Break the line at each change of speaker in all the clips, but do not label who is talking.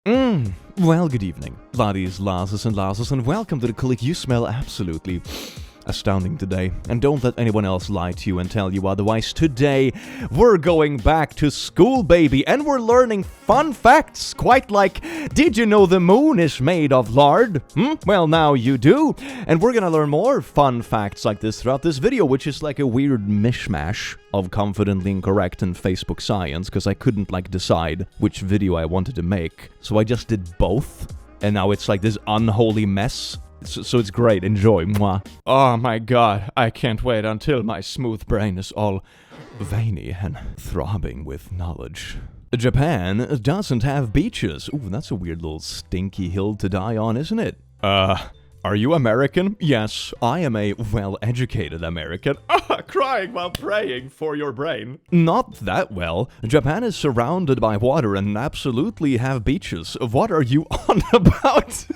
Well, good evening, laddies, lasses, and welcome to the click. You smell absolutely astounding today, and don't let anyone else lie to you and tell you otherwise. Today, we're going back to school, baby, and we're learning fun facts, quite like, did you know the moon is made of lard? Well, now you do, and we're gonna learn more fun facts like this throughout this video, which is like a weird mishmash of Confidently Incorrect and Facebook science, because I couldn't, decide which video I wanted to make, so I just did both, and now it's like this unholy mess. So it's great, enjoy, mwah. Oh my god, I can't wait until my smooth brain is all veiny and throbbing with knowledge. Japan doesn't have beaches. Ooh, that's a weird little stinky hill to die on, isn't it? Are you American? Yes, I am a well-educated American. Crying while praying for your brain. Not that well. Japan is surrounded by water and absolutely have beaches. What are you on about?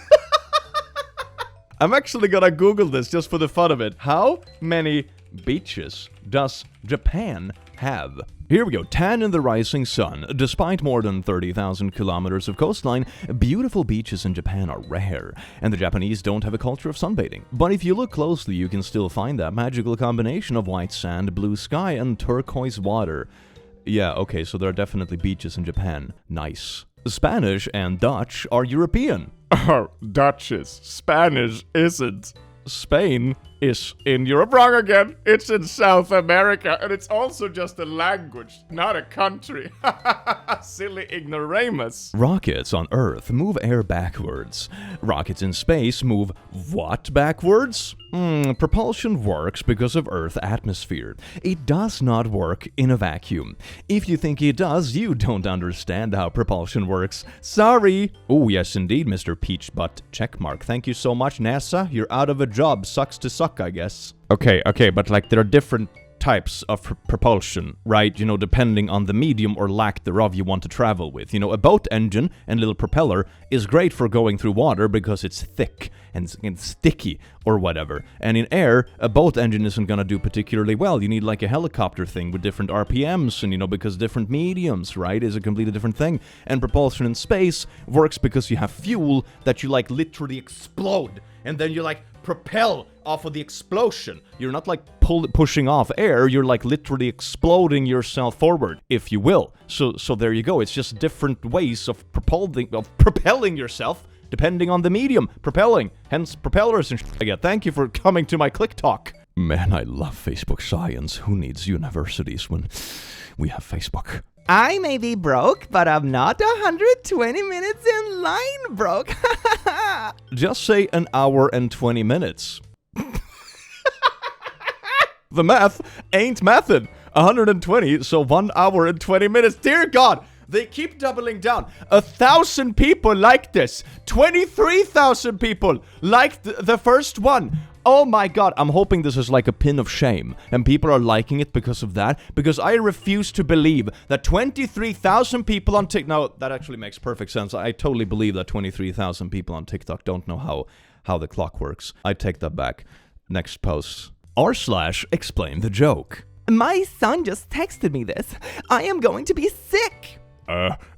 I'm actually gonna Google this just for the fun of it. How many beaches does Japan have? Here we go. 10 in the rising sun. Despite more than 30,000 kilometers of coastline, beautiful beaches in Japan are rare, and the Japanese don't have a culture of sunbathing. But if you look closely, you can still find that magical combination of white sand, blue sky, and turquoise water. Yeah, okay, so there are definitely beaches in Japan. Nice. Spanish and Dutch are European. Oh, Dutch is. Spanish isn't. Spain is in Europe. Wrong again. It's in South America, and it's also just a language, not a country. Silly ignoramus. Rockets on Earth move air backwards. Rockets in space move what backwards? Propulsion works because of Earth's atmosphere. It does not work in a vacuum. If you think it does, you don't understand how propulsion works. Sorry. Oh, yes, indeed, Mr. Peach Butt Checkmark. Thank you so much, NASA. You're out of a job. Sucks to suck, I guess. Okay, but there are different types of propulsion, right? You know, depending on the medium or lack thereof you want to travel with. You know, a boat engine and little propeller is great for going through water because it's thick and sticky or whatever. And in air, a boat engine isn't gonna do particularly well. You need like a helicopter thing with different RPMs and, you know, because different mediums, right, is a completely different thing. And propulsion in space works because you have fuel that you like literally explode and then you like propel off of the explosion. You're not like pushing off air, you're like literally exploding yourself forward, if you will. So there you go. It's just different ways of propelling yourself depending on the medium. Propelling, hence propellers and shit like that. Thank you for coming to my Click Talk. Man, I love Facebook science. Who needs universities when we have Facebook?
I may be broke, but I'm not 120 minutes in line broke.
Just say an hour and 20 minutes. The math ain't mathin'. 120, so 1 hour and 20 minutes. Dear God, they keep doubling down. 1,000 people liked this. 23,000 people liked the first one. Oh my god, I'm hoping this is like a pin of shame, and people are liking it because of that, because I refuse to believe that 23,000 people on TikTok... No, that actually makes perfect sense. I totally believe that 23,000 people on TikTok don't know how the clock works. I take that back. Next post. r/explain the joke.
My son just texted me this. I am going to be sick.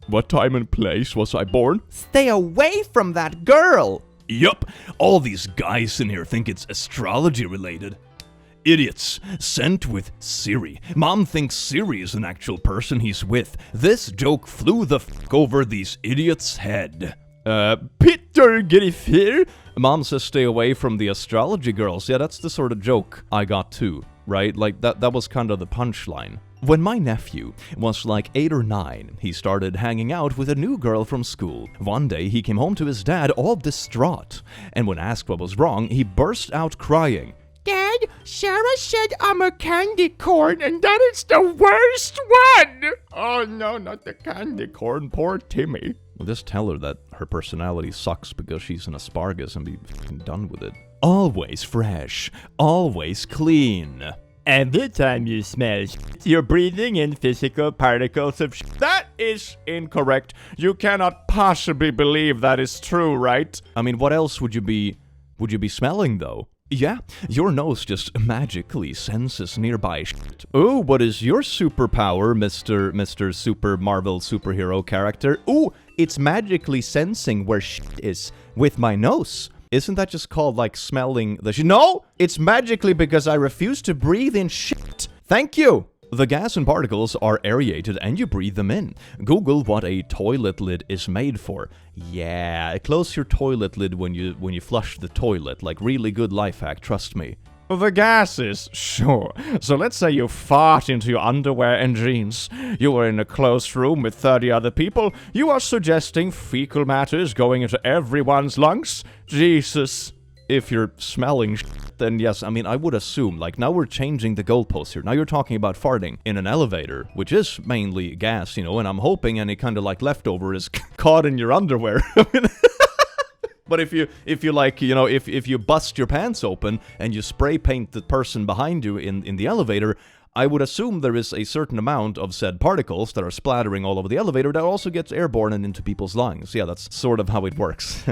What time and place was I born?
Stay away from that girl.
Yup, all these guys in here think it's astrology related. Idiots. Sent with Siri. Mom thinks Siri is an actual person he's with. This joke flew the f*** over these idiots' head. Peter, get it here? Mom says stay away from the astrology girls. Yeah, that's the sort of joke I got too, right? Like, that was kind of the punchline. When my nephew was like 8 or 9, he started hanging out with a new girl from school. One day, he came home to his dad all distraught, and when asked what was wrong, he burst out crying.
Dad, Sarah said I'm a candy corn and that it's the worst one! Oh no, not the candy corn, poor Timmy.
Well, just tell her that her personality sucks because she's an asparagus and be done with it. Always fresh, always clean.
Every time you smell shit, you're breathing in physical particles of shit.
That is incorrect. You cannot possibly believe that is true, right? I mean, what else would you be smelling, though? Yeah, your nose just magically senses nearby shit. Ooh, what is your superpower, Mr. Super Marvel superhero character? Ooh, it's magically sensing where shit is with my nose. Isn't that just called, like, smelling the shit? No! It's magically because I refuse to breathe in shit. Thank you! The gas and particles are aerated and you breathe them in. Google what a toilet lid is made for. Yeah, close your toilet lid when you flush the toilet. Like, really good life hack, trust me.
The gases, sure. So let's say you fart into your underwear and jeans. You are in a closed room with 30 other people. You are suggesting fecal matter is going into everyone's lungs? Jesus. If you're smelling shit, then yes, I mean, I would assume, like, now we're changing the goalposts here. Now you're talking about farting in an elevator, which is mainly gas, you know, and I'm hoping any kind of, like, leftover is caught in your underwear. But if you like, you know, if you bust your pants open and you spray paint the person behind you in the elevator, I would assume there is a certain amount of said particles that are splattering all over the elevator that also gets airborne and into people's lungs. Yeah, that's sort of how it works.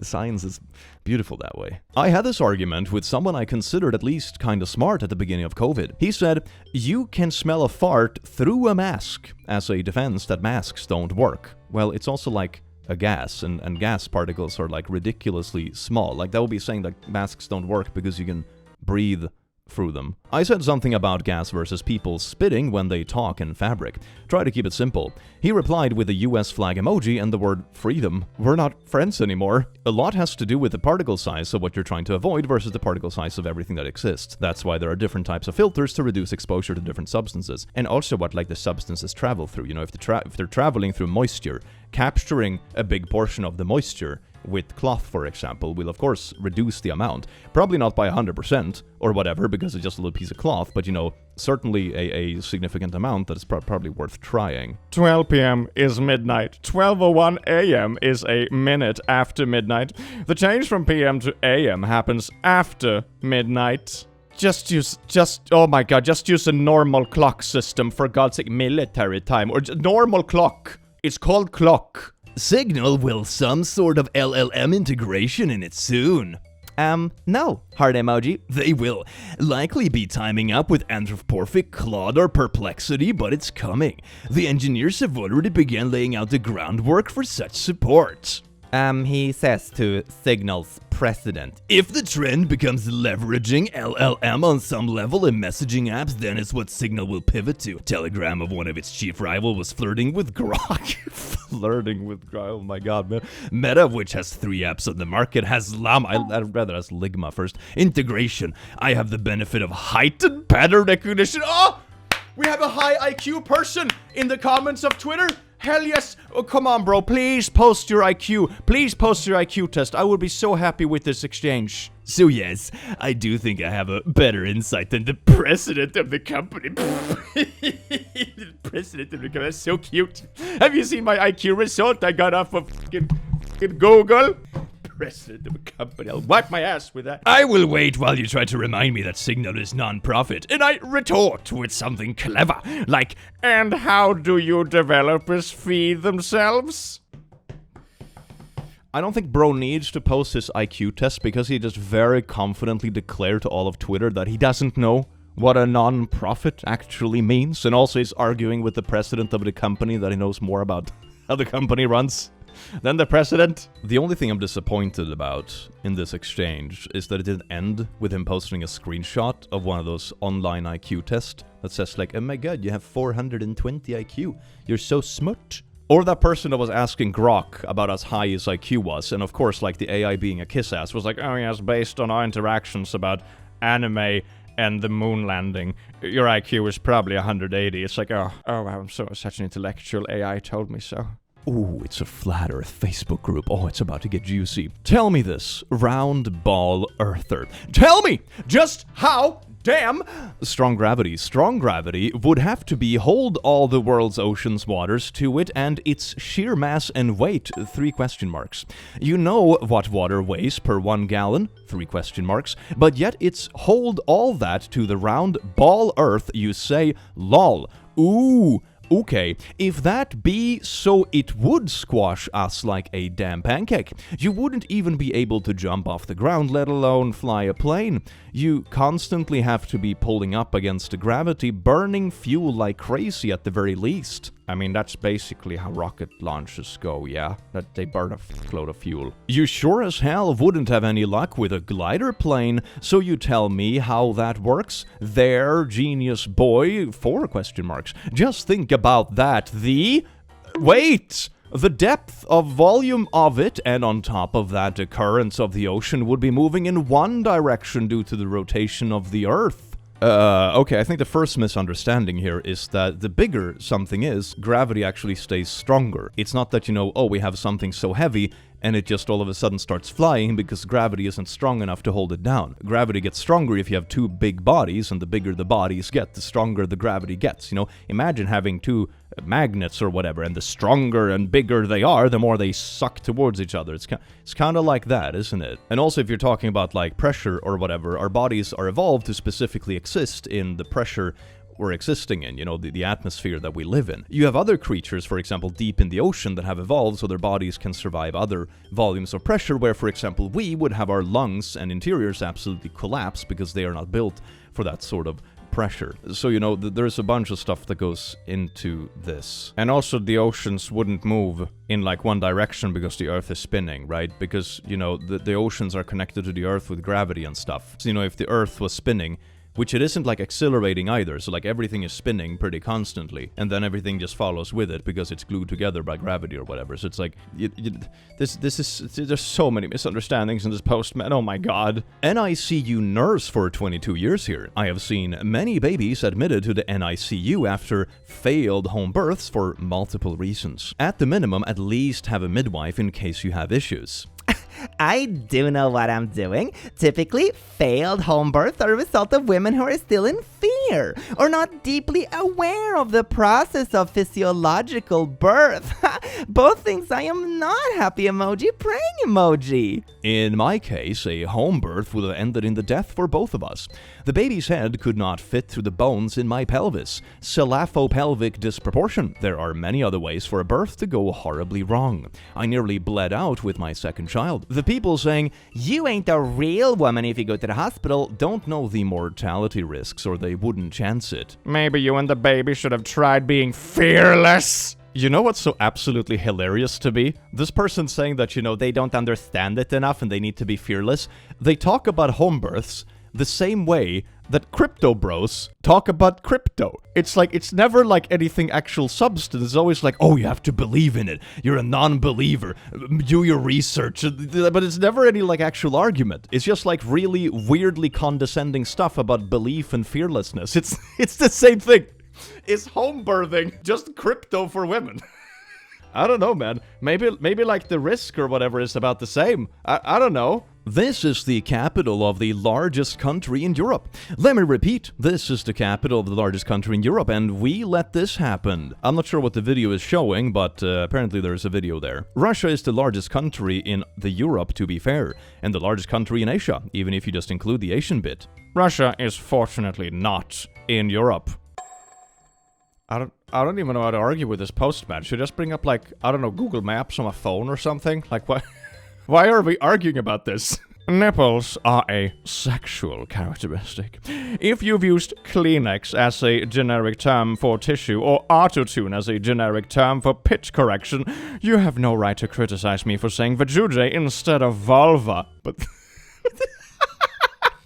Science is beautiful that way. I had this argument with someone I considered at least kind of smart at the beginning of COVID. He said, you can smell a fart through a mask as a defense that masks don't work. Well, it's also like a gas, and gas particles are like ridiculously small. Like, that would be saying that masks don't work because you can breathe through them. I said something about gas versus people spitting when they talk in fabric. Try to keep it simple. He replied with a US flag emoji and the word freedom. We're not friends anymore. A lot has to do with the particle size of what you're trying to avoid versus the particle size of everything that exists. That's why there are different types of filters to reduce exposure to different substances. And also what, like, the substances travel through. You know, if they're traveling through moisture, capturing a big portion of the moisture with cloth, for example, will of course reduce the amount. Probably not by 100% or whatever, because it's just a little piece of cloth, but, you know, certainly a significant amount that is probably worth trying. 12 p.m. is midnight. 12:01 a.m. is a minute after midnight. The change from p.m. to a.m. happens after midnight. Just use a normal clock system, for God's sake. Military time, or normal clock. It's called clock.
Signal will some sort of LLM integration in it soon. No. Heart emoji.
They will likely be timing up with anthropomorphic Claude or Perplexity, but it's coming. The engineers have already begun laying out the groundwork for such support.
He says to Signal's president.
If the trend becomes leveraging LLM on some level in messaging apps, then it's what Signal will pivot to. Telegram of one of its chief rivals was flirting with Grok.
Flirting with Grok, oh my god, man.
Meta, which has 3 apps on the market, has Llama.
I'd rather ask Ligma first.
Integration. I have the benefit of heightened pattern recognition.
Oh! We have a high IQ person in the comments of Twitter. Hell yes. Oh, come on, bro. Please post your IQ. Please post your IQ test. I would be so happy with this exchange.
So yes, I do think I have a better insight than the president of the company.
The president of the company. That's so cute. Have you seen my IQ result I got off of fucking Google? President of a company. I'll wipe my ass with that.
I will wait while you try to remind me that Signal is non-profit, and I retort with something clever, like,
and how do you developers feed themselves?
I don't think bro needs to post his IQ test because he just very confidently declared to all of Twitter that he doesn't know what a non-profit actually means, and also he's arguing with the president of the company that he knows more about how the company runs than the president. The only thing I'm disappointed about in this exchange is that it didn't end with him posting a screenshot of one of those online IQ tests that says like, oh my god, you have 420 IQ, you're so smart. Or that person that was asking Grok about how high his IQ was, and of course, like, the AI being a kiss-ass was like, oh yes, based on our interactions about anime and the moon landing, your IQ is probably 180. It's like, oh, I'm such an intellectual, AI told me so. Ooh, it's a flat Earth Facebook group. Oh, it's about to get juicy. Tell me this, round ball earther. Tell me just how damn strong gravity would have to be hold all the world's oceans waters to it and its sheer mass and weight, 3 question marks. You know what water weighs per 1 gallon, 3 question marks, but yet it's hold all that to the round ball earth, you say, lol. Ooh. Okay, if that be so, it would squash us like a damn pancake. You wouldn't even be able to jump off the ground, let alone fly a plane. You constantly have to be pulling up against the gravity, burning fuel like crazy at the very least.
I mean, that's basically how rocket launches go, yeah? That they burn a load of fuel.
You sure as hell wouldn't have any luck with a glider plane, so you tell me how that works? There, genius boy, 4 question marks. Just think about that. Wait! The depth of volume of it, and on top of that, the currents of the ocean would be moving in one direction due to the rotation of the Earth. Okay, I think the first misunderstanding here is that the bigger something is, gravity actually stays stronger. It's not that, oh, we have something so heavy, and it just all of a sudden starts flying because gravity isn't strong enough to hold it down. Gravity gets stronger if you have 2 big bodies, and the bigger the bodies get, the stronger the gravity gets. Imagine having 2 magnets or whatever, and the stronger and bigger they are, the more they suck towards each other. It's kind of like that, isn't it? And also, if you're talking about like pressure or whatever, our bodies are evolved to specifically exist in the pressure we're existing in, the atmosphere that we live in. You have other creatures, for example, deep in the ocean that have evolved so their bodies can survive other volumes of pressure, where, for example, we would have our lungs and interiors absolutely collapse because they are not built for that sort of pressure. So, there's a bunch of stuff that goes into this.
And also, the oceans wouldn't move in like one direction because the Earth is spinning, right? Because, the oceans are connected to the Earth with gravity and stuff. So, if the Earth was spinning, which it isn't like accelerating either, so like everything is spinning pretty constantly, and then everything just follows with it because it's glued together by gravity or whatever. So it's like, there's so many misunderstandings in this post, man, oh my god.
NICU nurse for 22 years here. I have seen many babies admitted to the NICU after failed home births for multiple reasons. At the minimum, at least have a midwife in case you have issues.
I do know what I'm doing. Typically, failed home births are a result of women who are still in fear or not deeply aware of the process of physiological birth. Both things I am not happy emoji, praying emoji.
In my case, a home birth would have ended in the death for both of us. The baby's head could not fit through the bones in my pelvis. Salaphopelvic disproportion. There are many other ways for a birth to go horribly wrong. I nearly bled out with my second child. The people saying, "You ain't a real woman if you go to the hospital," don't know the mortality risks, or they wouldn't chance it.
Maybe you and the baby should have tried being fearless.
You know what's so absolutely hilarious to me? This person saying that, they don't understand it enough and they need to be fearless. They talk about home births the same way that crypto bros talk about crypto. It's like, it's never like anything actual substance. It's always like, oh, you have to believe in it. You're a non-believer. Do your research. But it's never any like actual argument. It's just like really weirdly condescending stuff about belief and fearlessness. It's the same thing. It's home birthing, just crypto for women. I don't know, man. Maybe like the risk or whatever is about the same. I don't know. This is the capital of the largest country in Europe. Let me repeat, this is the capital of the largest country in Europe, and we let this happen. I'm not sure what the video is showing, but apparently there's a video there. Russia is the largest country in the Europe, to be fair, and the largest country in Asia, even if you just include the Asian bit.
Russia is fortunately not in Europe. I don't even know how to argue with this post, man. Should I just bring up, like, I don't know, Google Maps on my phone or something? Like, what? Why are we arguing about this? Nipples are a sexual characteristic. If you've used Kleenex as a generic term for tissue or autotune as a generic term for pitch correction, you have no right to criticize me for saying vajuje instead of vulva. But...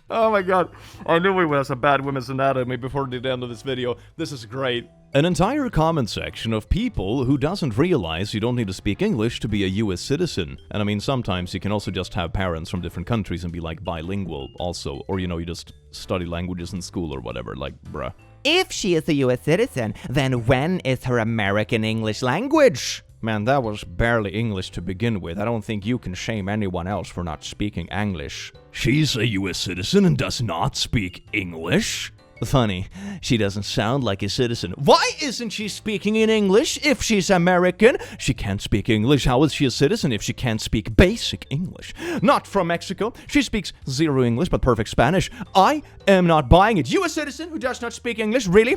Oh my god, I knew we would have some bad women's anatomy before the end of this video. This is great.
An entire comment section of people who doesn't realize you don't need to speak English to be a US citizen. And I mean, sometimes you can also just have parents from different countries and be like bilingual also. Or, you just study languages in school or whatever, like, bruh.
If she is a US citizen, then when is her American English language?
Man, that was barely English to begin with. I don't think you can shame anyone else for not speaking English.
She's a US citizen and does not speak English?
Funny, she doesn't sound like a citizen. Why isn't she speaking in English if she's American? She can't speak English. How is she a citizen if she can't speak basic English? Not from Mexico. She speaks zero English but perfect Spanish. I am not buying it. US citizen who does not speak English? Really?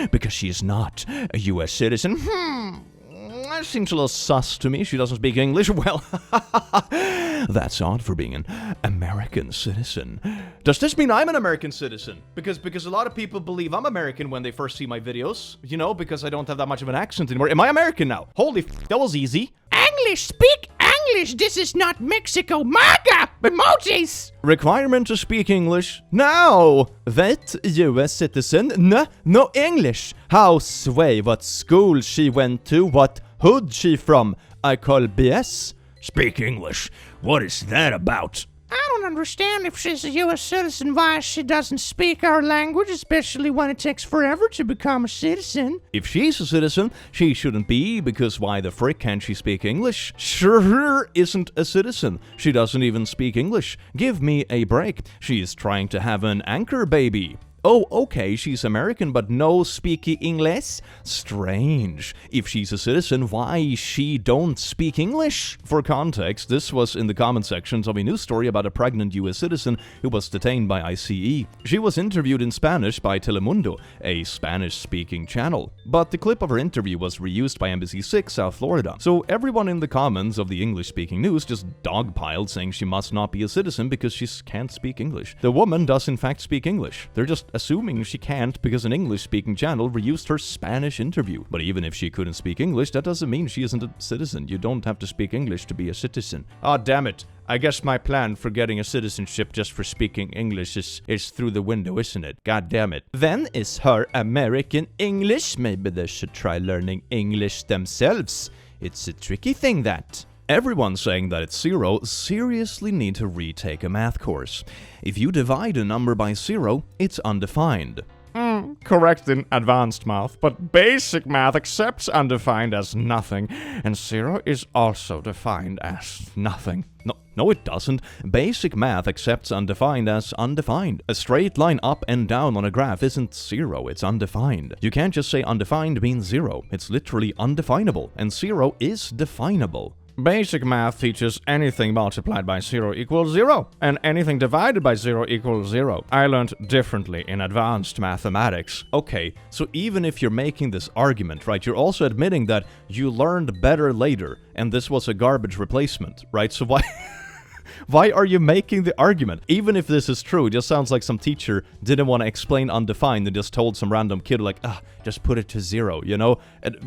Because she is not a US citizen. That seems a little sus to me. She doesn't speak English. Well, That's odd for being an American citizen.
Does this mean I'm an American citizen? Because a lot of people believe I'm American when they first see my videos, you know, because I don't have that much of an accent anymore. Am I American now? Holy that was easy.
English, speak English. This is not Mexico. MAGA emojis.
Requirement to speak English? No!
That US citizen? No English. How sway, what school she went to, what hood she from. I call BS.
Speak English. What is that about?
I don't understand if she's a U.S. citizen why she doesn't speak our language, especially when it takes forever to become a citizen.
If she's a citizen, she shouldn't be, because why the frick can't she speak English? Sure isn't a citizen. She doesn't even speak English. Give me a break. She's trying to have an anchor baby. Oh, okay, she's American, but no speaky English? Strange. If she's a citizen, why she don't speak English? For context, this was in the comment sections of a news story about a pregnant US citizen who was detained by ICE. She was interviewed in Spanish by Telemundo, a Spanish-speaking channel. But the clip of her interview was reused by Embassy 6, South Florida. So everyone in the comments of the English-speaking news just dogpiled saying she must not be a citizen because she can't speak English. The woman does in fact speak English. They're just assuming she can't because an English-speaking channel reused her Spanish interview. But even if she couldn't speak English, that doesn't mean she isn't a citizen. You don't have to speak English to be a citizen.
Ah, damn it. I guess my plan for getting a citizenship just for speaking English is through the window, isn't it? God damn it.
Then is her American English? Maybe they should try learning English themselves. It's a tricky thing, that.
Everyone saying that it's 0 seriously need to retake a math course. If you divide a number by 0, it's undefined.
Correct in advanced math, but basic math accepts undefined as nothing, and 0 is also defined as nothing.
No, it doesn't. Basic math accepts undefined as undefined. A straight line up and down on a graph isn't 0, it's undefined. You can't just say undefined means 0. It's literally undefinable, and 0 is definable.
Basic math teaches anything multiplied by 0 equals 0, and anything divided by 0 equals 0. I learned differently in advanced mathematics.
Okay, so even if you're making this argument, right, you're also admitting that you learned better later, and this was a garbage replacement, right? So why... Why are you making the argument? Even if this is true, it just sounds like some teacher didn't want to explain undefined and just told some random kid like, just put it to 0, you know?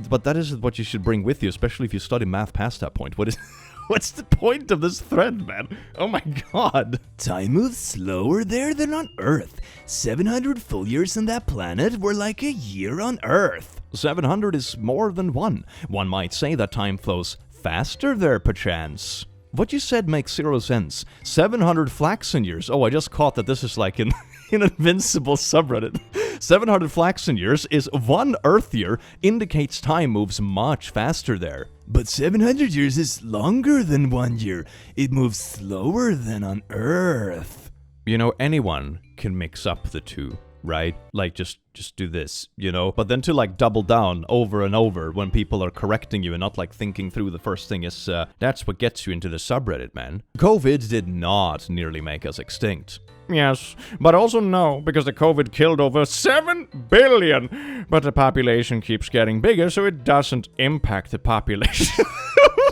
But that isn't what you should bring with you, especially if you study math past that point. What's the point of this thread, man? Oh my god.
Time moves slower there than on Earth. 700 full years on that planet were like a year on Earth.
700 is more than 1. One might say that time flows faster there, perchance. What you said makes 0 sense. 700 flaxen years. Oh, I just caught that this is like an invincible subreddit. 700 flaxen years is 1 Earth year, indicates time moves much faster there.
But 700 years is longer than 1 year. It moves slower than on Earth.
You know, anyone can mix up the two, right? Like, just do this, you know? But then to, like, double down over and over when people are correcting you and not, like, thinking through the first thing is, that's what gets you into the subreddit, man. COVID did not nearly make us extinct.
Yes, but also no, because the COVID killed over 7 billion. But the population keeps getting bigger, so it doesn't impact the population.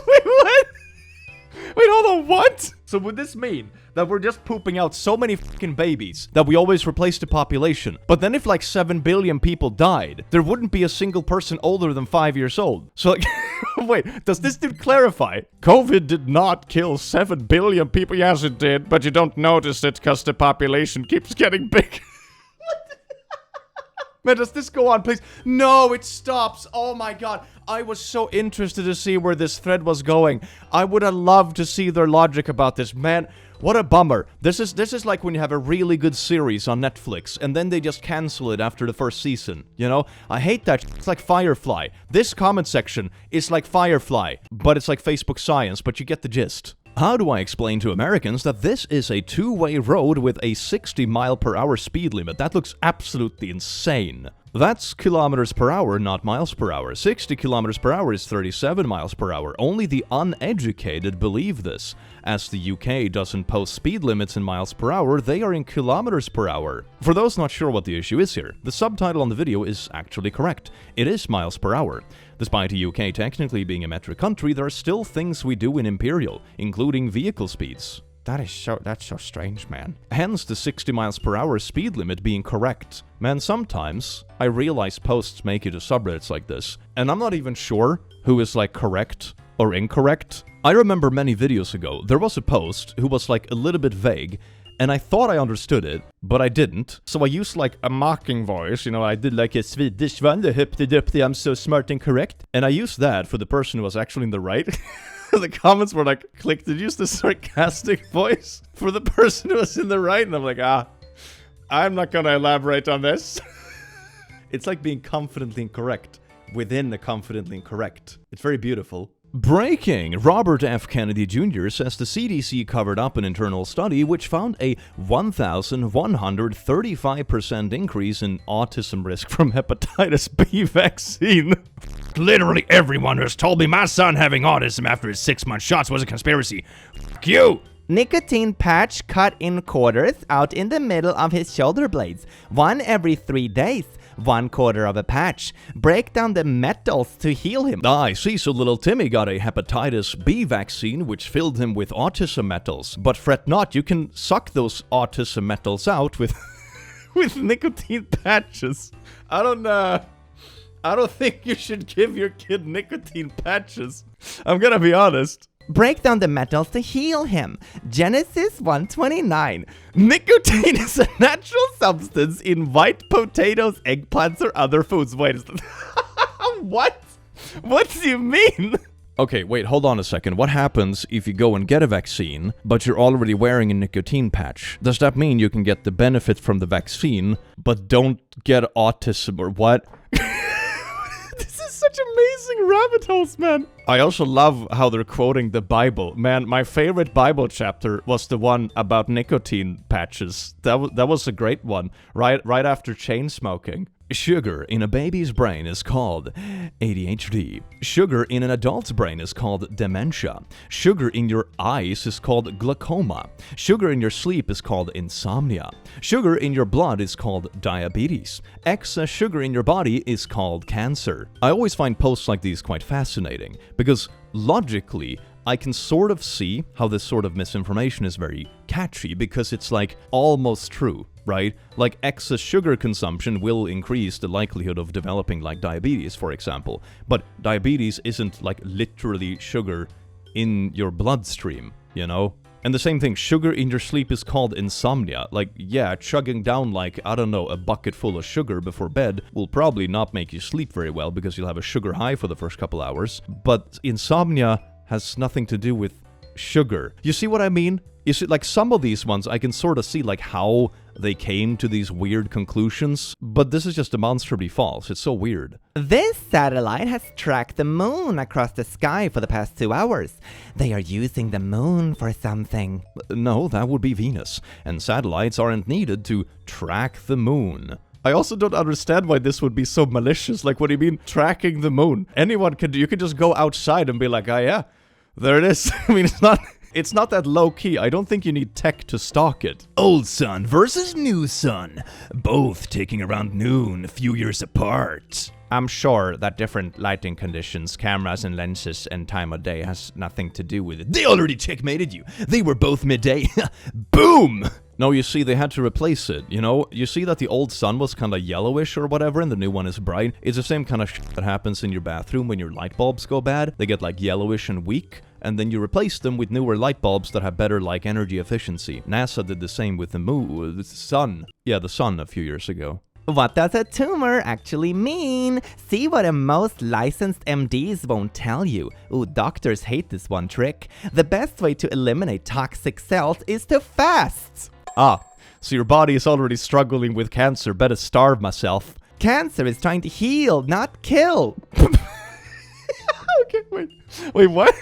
Wait, what? Wait, hold on, what? So would this mean that we're just pooping out so many fucking babies that we always replace the population? But then if like 7 billion people died, there wouldn't be a single person older than 5 years old. So like, wait, does this dude clarify? COVID did not kill 7 billion people. Yes, it did, but you don't notice it because the population keeps getting bigger. Man, does this go on, please? No, it stops. Oh my god. I was so interested to see where this thread was going. I would have loved to see their logic about this. Man, what a bummer. This is like when you have a really good series on Netflix and then they just cancel it after the first season. You know? I hate that. It's like Firefly. This comment section is like Firefly, but it's like Facebook Science, but you get the gist. How do I explain to Americans that this is a two-way road with a 60 mile per hour speed limit? That looks absolutely insane.
That's kilometers per hour, not miles per hour. 60 kilometers per hour is 37 miles per hour. Only the uneducated believe this. As the UK doesn't post speed limits in miles per hour, they are in kilometers per hour. For those not sure what the issue is here, the subtitle on the video is actually correct. It is miles per hour. Despite the UK technically being a metric country, there are still things we do in Imperial, including vehicle speeds.
That's so strange, man.
Hence the 60 miles per hour speed limit being correct. Man, sometimes I realize posts make it to subreddits like this, and I'm not even sure who is like correct or incorrect. I remember many videos ago, there was a post who was like a little bit vague, and I thought I understood it, but I didn't. So I used like a mocking voice, you know, I did like a Swedish one, the hypty I'm so smart and correct. And I used that for the person who was actually in the right. The comments were like, click to use the sarcastic voice for the person who was in the right. And I'm like, I'm not gonna elaborate on this.
It's like being confidently incorrect within the confidently incorrect. It's very beautiful.
Breaking! Robert F. Kennedy Jr. says the CDC covered up an internal study which found a 1,135% increase in autism risk from hepatitis B vaccine.
Literally everyone has told me my son having autism after his 6-month shots was a conspiracy. Fuck you!
Nicotine patch cut in quarters out in the middle of his shoulder blades. 1 every 3 days. 1/4 of a patch. Break down the metals to heal him.
I see, so little Timmy got a hepatitis B vaccine which filled him with autism metals. But fret not, you can suck those autism metals out with with nicotine patches. I don't think you should give your kid nicotine patches. I'm gonna be honest.
Break down the metals to heal him. Genesis 1:29. Nicotine is a natural substance in white potatoes, eggplants, or other foods. Wait a second. What? What do you mean?
Okay, wait, hold on a second. What happens if you go and get a vaccine, but you're already wearing a nicotine patch? Does that mean you can get the benefit from the vaccine, but don't get autism or what?
Such amazing rabbit holes, man.
I also love how they're quoting the Bible. Man, my favorite Bible chapter was the one about nicotine patches. That was a great one, right after chain smoking. Sugar in a baby's brain is called ADHD. Sugar in an adult's brain is called dementia. Sugar in your eyes is called glaucoma. Sugar in your sleep is called insomnia. Sugar in your blood is called diabetes. Excess sugar in your body is called cancer. I always find posts like these quite fascinating, because logically, I can sort of see how this sort of misinformation is very catchy, because it's like almost true, right? Like excess sugar consumption will increase the likelihood of developing like diabetes, for example. But diabetes isn't like literally sugar in your bloodstream, you know? And the same thing, sugar in your sleep is called insomnia. Like, yeah, chugging down like, I don't know, a bucket full of sugar before bed will probably not make you sleep very well because you'll have a sugar high for the first couple hours. But insomnia has nothing to do with sugar. You see what I mean? You see, like some of these ones, I can sort of see like how they came to these weird conclusions, but this is just demonstrably false. It's so weird.
This satellite has tracked the moon across the sky for the past 2 hours. They are using the moon for something.
No, that would be Venus, and satellites aren't needed to track the moon.
I also don't understand why this would be so malicious. Like, what do you mean, tracking the moon? Anyone can do, you can just go outside and be like, oh yeah, there it is. I mean, it's not that low-key. I don't think you need tech to stalk it.
Old sun versus new sun, both taking around noon, a few years apart.
I'm sure that different lighting conditions, cameras and lenses, and time of day has nothing to do with it.
They already checkmated you. They were both midday. Boom!
No, you see, they had to replace it, you know? You see that the old sun was kind of yellowish or whatever, and the new one is bright? It's the same kind of shit that happens in your bathroom when your light bulbs go bad. They get like yellowish and weak, and then you replace them with newer light bulbs that have better like energy efficiency. NASA did the same with the sun. Yeah, the sun a few years ago.
What does a tumor actually mean? See what most licensed MDs won't tell you. Ooh, doctors hate this one trick. The best way to eliminate toxic cells is to fast.
Ah, so your body is already struggling with cancer. Better starve myself.
Cancer is trying to heal, not kill.
Okay, wait, what?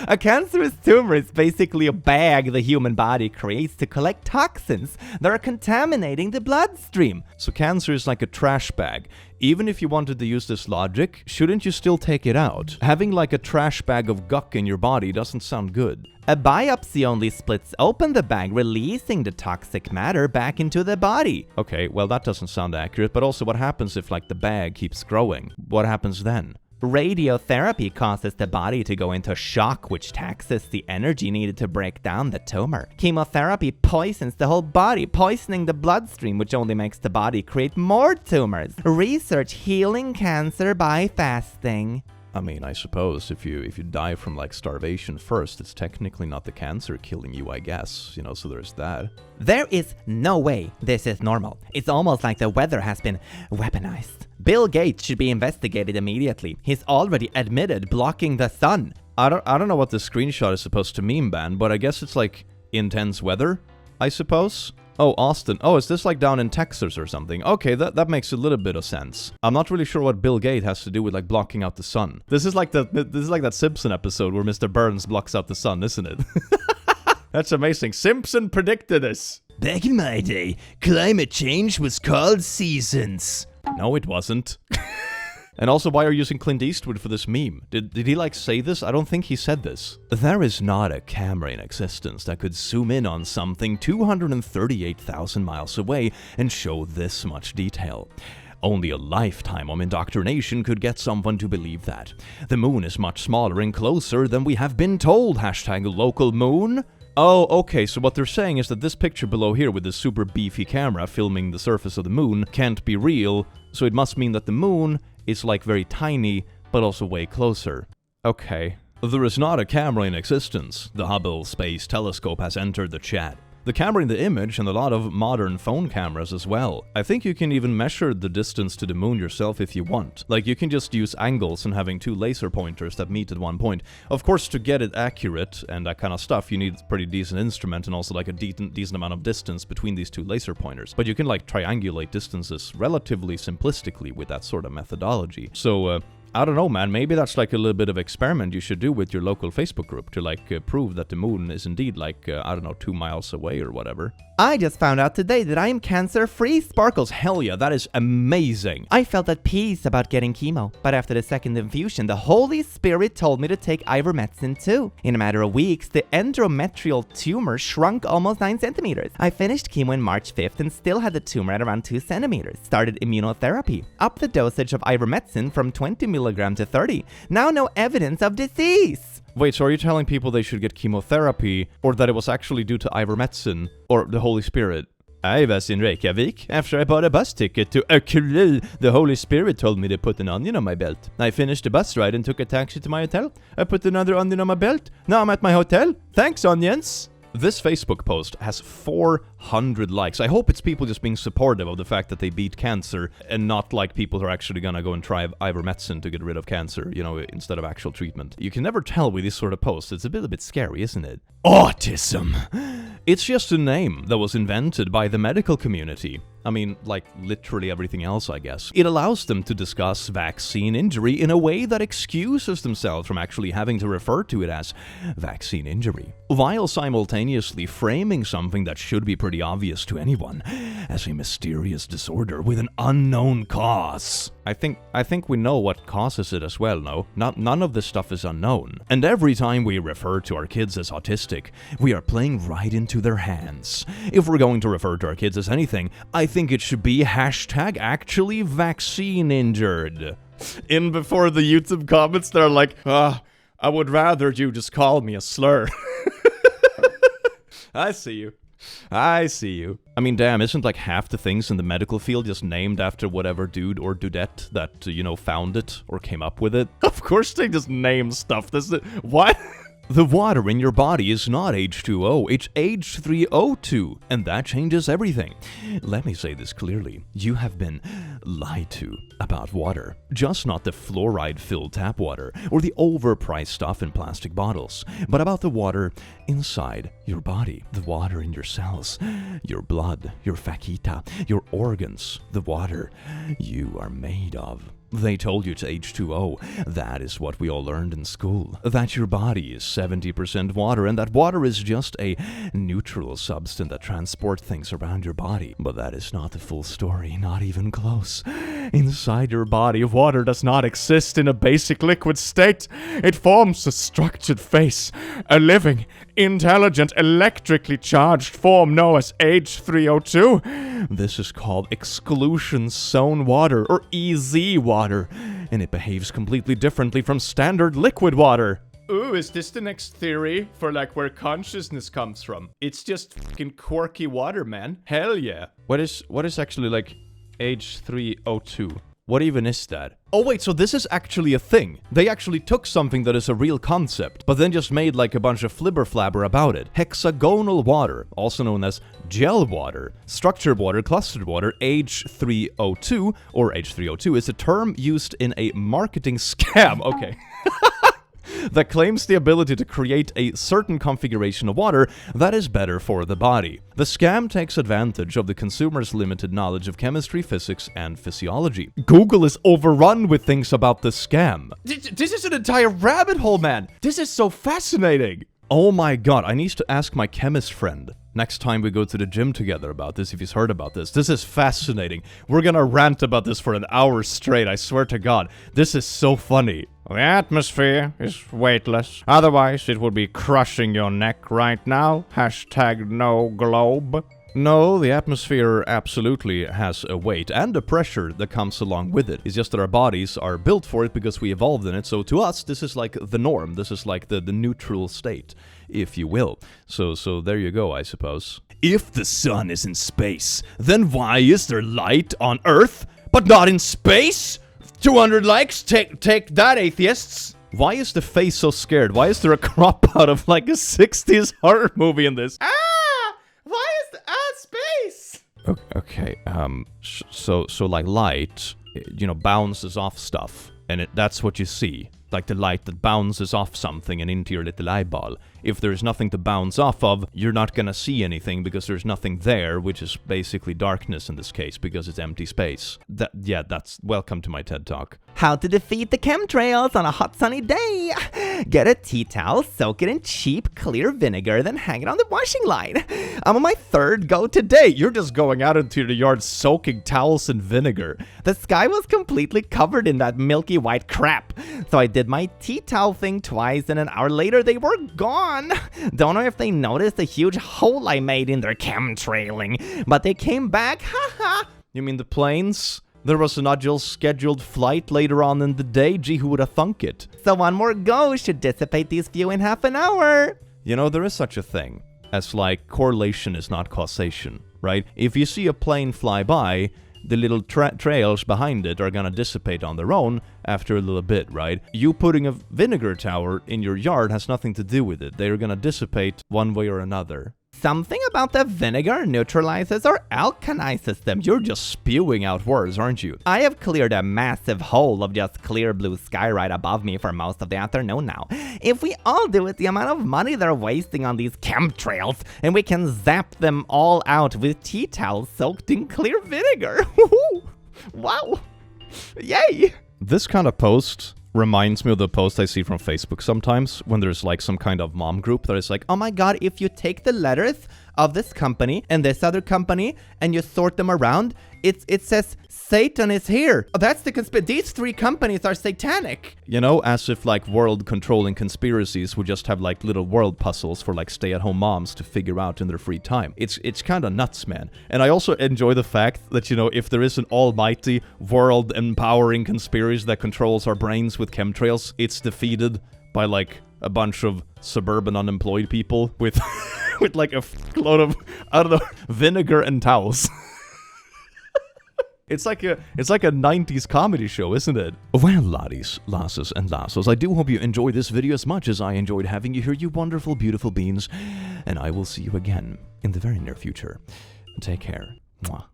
A cancerous tumor is basically a bag the human body creates to collect toxins that are contaminating the bloodstream.
So cancer is like a trash bag. Even if you wanted to use this logic, shouldn't you still take it out? Having like a trash bag of guck in your body doesn't sound good.
A biopsy only splits open the bag, releasing the toxic matter back into the body.
Okay, well that doesn't sound accurate, but also what happens if like the bag keeps growing? What happens then?
Radiotherapy causes the body to go into shock, which taxes the energy needed to break down the tumor. Chemotherapy poisons the whole body, poisoning the bloodstream, which only makes the body create more tumors. Research healing cancer by fasting.
I mean, I suppose if you die from like starvation first, it's technically not the cancer killing you, I guess. You know, so there's that.
There is no way this is normal. It's almost like the weather has been weaponized. Bill Gates should be investigated immediately. He's already admitted blocking the sun.
I don't know what the screenshot is supposed to mean, Ben, but I guess it's like intense weather, I suppose. Oh, Austin. Oh, is this like down in Texas or something? Okay, that makes a little bit of sense. I'm not really sure what Bill Gates has to do with like blocking out the sun. This is like that Simpson episode where Mr. Burns blocks out the sun, isn't it? That's amazing. Simpson predicted this.
Back in my day, climate change was called seasons.
No, it wasn't. And also, why are you using Clint Eastwood for this meme? Did he like say this? I don't think he said this.
There is not a camera in existence that could zoom in on something 238,000 miles away and show this much detail. Only a lifetime of indoctrination could get someone to believe that. The moon is much smaller and closer than we have been told. #LocalMoon.
Oh, okay, so what they're saying is that this picture below here with this super beefy camera filming the surface of the moon can't be real, so it must mean that the moon is like very tiny, but also way closer. Okay.
There is not a camera in existence. The Hubble Space Telescope has entered the chat.
The camera in the image and a lot of modern phone cameras as well. I think you can even measure the distance to the moon yourself if you want. Like you can just use angles and having two laser pointers that meet at one point. Of course, to get it accurate and that kind of stuff, you need a pretty decent instrument and also like a decent amount of distance between these two laser pointers. But you can like triangulate distances relatively simplistically with that sort of methodology. So, I don't know, man, maybe that's like a little bit of experiment you should do with your local Facebook group to like prove that the moon is indeed like, I don't know, 2 miles away or whatever.
I just found out today that I am cancer-free.
Sparkles, hell yeah, that is amazing.
I felt at peace about getting chemo, but after the second infusion, the Holy Spirit told me to take Ivermectin too. In a matter of weeks, the endometrial tumor shrunk almost 9 centimeters. I finished chemo on March 5th and still had the tumor at around 2 centimeters. Started immunotherapy. Upped the dosage of Ivermectin from 20 milligram to 30. Now no evidence of disease.
Wait, so are you telling people they should get chemotherapy, or that it was actually due to Ivermectin, or the Holy Spirit?
I was in Reykjavik. After I bought a bus ticket to Akureyri, the Holy Spirit told me to put an onion on my belt. I finished the bus ride and took a taxi to my hotel. I put another onion on my belt. Now I'm at my hotel. Thanks, onions.
This Facebook post has 400 likes. I hope it's people just being supportive of the fact that they beat cancer and not like people who are actually gonna go and try Ivermectin to get rid of cancer, you know, instead of actual treatment. You can never tell with these sort of posts. It's a bit scary, isn't it?
AuTiSm.
It's just a name that was invented by the medical community. I mean, like literally everything else, I guess. It allows them to discuss vaccine injury in a way that excuses themselves from actually having to refer to it as vaccine injury, while simultaneously framing something that should be pretty obvious to anyone as a mysterious disorder with an unknown cause. I think we know what causes it as well, no? None of this stuff is unknown. And every time we refer to our kids as autistic, we are playing right into their hands. If we're going to refer to our kids as anything, I think it should be #actually vaccine injured.
In before the YouTube comments, they're like, I would rather you just call me a slur.
I see you. I mean, damn, isn't like half the things in the medical field just named after whatever dude or dudette that, you know, found it or came up with it?
Of course they just name stuff. What?
The water in your body is not H2O, it's H3O2, and that changes everything. Let me say this clearly. You have been lied to about water. Just not the fluoride-filled tap water or the overpriced stuff in plastic bottles, but about the water inside your body, the water in your cells, your blood, your fascia, your organs, the water you are made of.
They told you to H2O. That is what we all learned in school. That your body is 70% water, and that water is just a neutral substance that transports things around your body. But that is not the full story, not even close. Inside your body, water does not exist in a basic liquid state. It forms a structured phase, a living, intelligent, electrically charged form known as H3O2. This is called exclusion zone water, or EZ water, and it behaves completely differently from standard liquid water.
Ooh, is this the next theory for like where consciousness comes from? It's just fucking quirky water, man. Hell yeah.
What is actually like H3O2?
What even is that?
Oh wait, so this is actually a thing. They actually took something that is a real concept, but then just made like a bunch of flibber-flabber about it. Hexagonal water, also known as gel water, structured water, clustered water, H3O2, or H3O2, is a term used in a marketing scam. Okay. That claims the ability to create a certain configuration of water that is better for the body. The scam takes advantage of the consumer's limited knowledge of chemistry, physics, and physiology. Google is overrun with things about the scam. This is an entire rabbit hole, man! This is so fascinating! Oh my god, I need to ask my chemist friend next time we go to the gym together about this, if he's heard about this. This is fascinating. We're gonna rant about this for an hour straight, I swear to god. This is so funny.
The atmosphere is weightless. Otherwise, it would be crushing your neck right now. Hashtag no globe.
No, the atmosphere absolutely has a weight and a pressure that comes along with it. It's just that our bodies are built for it because we evolved in it. So to us, this is like the norm. This is like the neutral state, if you will. So there you go, I suppose.
If the sun is in space, then why is there light on Earth, but not in space? 200 likes? Take that, atheists!
Why is the face so scared? Why is there a crop out of like a 60s horror movie in this?
Why is the space?
Okay, so like light, bounces off stuff, and that's what you see. Like the light that bounces off something and into your little eyeball. If there's nothing to bounce off of, you're not gonna see anything because there's nothing there, which is basically darkness in this case, because it's empty space. That's welcome to my TED Talk.
How to defeat the chemtrails on a hot sunny day. Get a tea towel, soak it in cheap, clear vinegar, then hang it on the washing line. I'm on my third go today.
You're just going out into the yard soaking towels in vinegar.
The sky was completely covered in that milky white crap. So I did my tea towel thing twice, and an hour later they were gone. Don't know if they noticed the huge hole I made in their chemtrailing, but they came back, haha.
You mean the planes? There was an agile scheduled flight later on in the day. Gee, who would have thunk it?
So one more go should dissipate these few in half an hour.
There is such a thing as like correlation is not causation, right? If you see a plane fly by, the little trails behind it are gonna dissipate on their own after a little bit, right? You putting a vinegar tower in your yard has nothing to do with it. They're gonna dissipate one way or another.
Something about the vinegar neutralizes or alkanizes them.
You're just spewing out words, aren't you?
I have cleared a massive hole of just clear blue sky right above me for most of the afternoon now. If we all do it, the amount of money they're wasting on these chemtrails, and we can zap them all out with tea towels soaked in clear vinegar. Wow. Yay.
This kind of post reminds me of the post I see from Facebook sometimes when there's like some kind of mom group that is like,
oh my god, if you take the letters of this company and this other company and you sort them around, it says Satan is here. Oh, that's the these three companies are satanic.
As if like world controlling conspiracies would just have like little world puzzles for like stay-at-home moms to figure out in their free time. It's kind of nuts, man. And I also enjoy the fact that, if there is an almighty world empowering conspiracy that controls our brains with chemtrails, it's defeated by like a bunch of suburban unemployed people with with like a load of, vinegar and towels. It's like a 90s comedy show, isn't it?
Well, laddies, lasses, and lassos, I do hope you enjoyed this video as much as I enjoyed having you here, you wonderful, beautiful beings. And I will see you again in the very near future. Take care. Mwah.